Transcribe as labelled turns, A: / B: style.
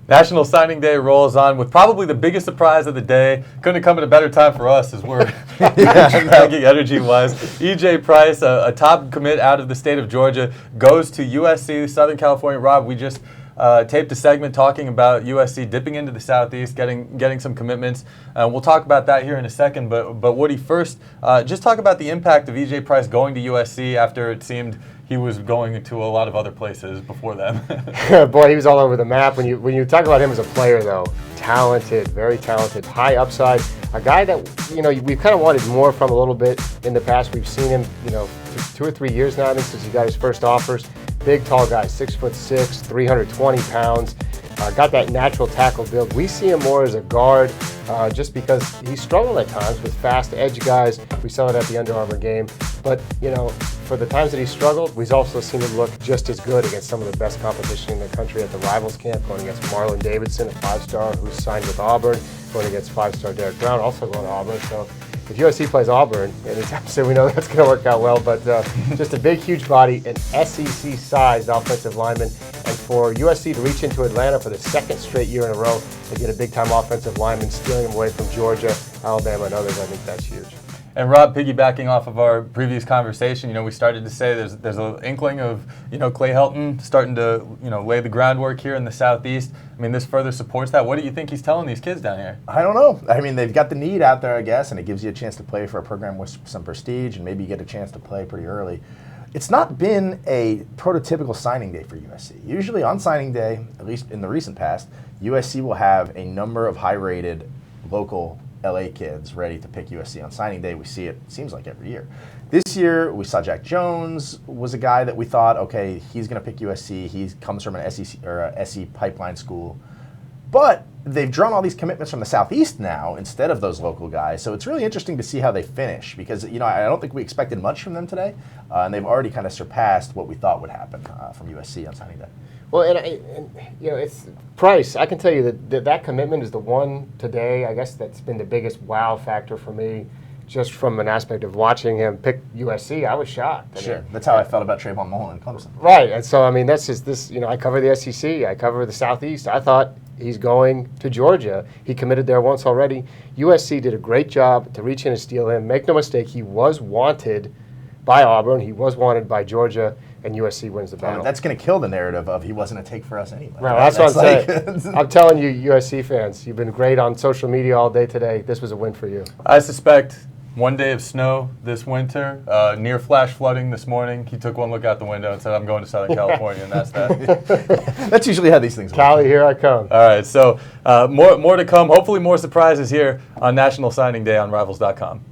A: National Signing Day rolls on with probably the biggest surprise of the day. Couldn't have come at a better time for us as we're dragging energy-wise. E.J. Price, a top commit out of the state of Georgia, goes to USC, Southern California. Rob, we just taped a segment talking about USC dipping into the Southeast, getting some commitments. We'll talk about that here in a second. But Woody, first, just talk about the impact of E.J. Price going to USC after it seemed he was going to a lot of other places before them.
B: Boy, he was all over the map. When you talk about him as a player, though, talented, very talented, high upside, a guy that we've kind of wanted more from a little bit in the past. We've seen him, 2 or 3 years now, I think, since he got his first offers. Big, tall guy, 6'6", 320 pounds. Got that natural tackle build. We see him more as a guard just because he struggled at times with fast edge guys. We saw it at the Under Armour game. But, for the times that he struggled, we've also seen him look just as good against some of the best competition in the country at the Rivals camp, going against Marlon Davidson, a 5-star who's signed with Auburn, going against 5-star Derek Brown, also going to Auburn. So if USC plays Auburn anytime soon, we know that's going to work out well. But just a big, huge body, an SEC-sized offensive lineman. And for USC to reach into Atlanta for the second straight year in a row and get a big-time offensive lineman, stealing him away from Georgia, Alabama, and others, I think that's huge.
A: And Rob, piggybacking off of our previous conversation, we started to say there's an inkling of, Clay Helton starting to, lay the groundwork here in the Southeast. I mean, this further supports that. What do you think he's telling these kids down here?
C: I don't know. I mean, they've got the need out there, I guess, and it gives you a chance to play for a program with some prestige, and maybe you get a chance to play pretty early. It's not been a prototypical signing day for USC. Usually on signing day, at least in the recent past, USC will have a number of high-rated local LA kids ready to pick USC on signing day. We see it seems like every year. This year, we saw Jack Jones was a guy that we thought, okay, he's going to pick USC. He comes from an SEC or a SE pipeline school. But they've drawn all these commitments from the Southeast now instead of those local guys. So it's really interesting to see how they finish because, I don't think we expected much from them today. And they've already kind of surpassed what we thought would happen from USC on signing day.
B: Well, and it's Price. I can tell you that commitment is the one today, I guess, that's been the biggest wow factor for me, just from an aspect of watching him pick USC. I was shocked.
C: Sure, that's how I felt about Trayvon Mullen in Clemson.
B: Right, and so, that's just this, I cover the SEC, I cover the Southeast. I thought he's going to Georgia. He committed there once already. USC did a great job to reach in and steal him. Make no mistake, he was wanted by Auburn. He was wanted by Georgia. And USC wins the battle.
C: That's going to kill the narrative of he wasn't a take for us anyway.
B: Right, that's what I'm saying. I'm telling you, USC fans, you've been great on social media all day today. This was a win for you.
A: I suspect one day of snow this winter, near flash flooding this morning. He took one look out the window and said, I'm going to Southern California, and that's that.
C: That's usually how these things work.
B: Cali, here I come.
A: All right, so more to come. Hopefully more surprises here on National Signing Day on Rivals.com.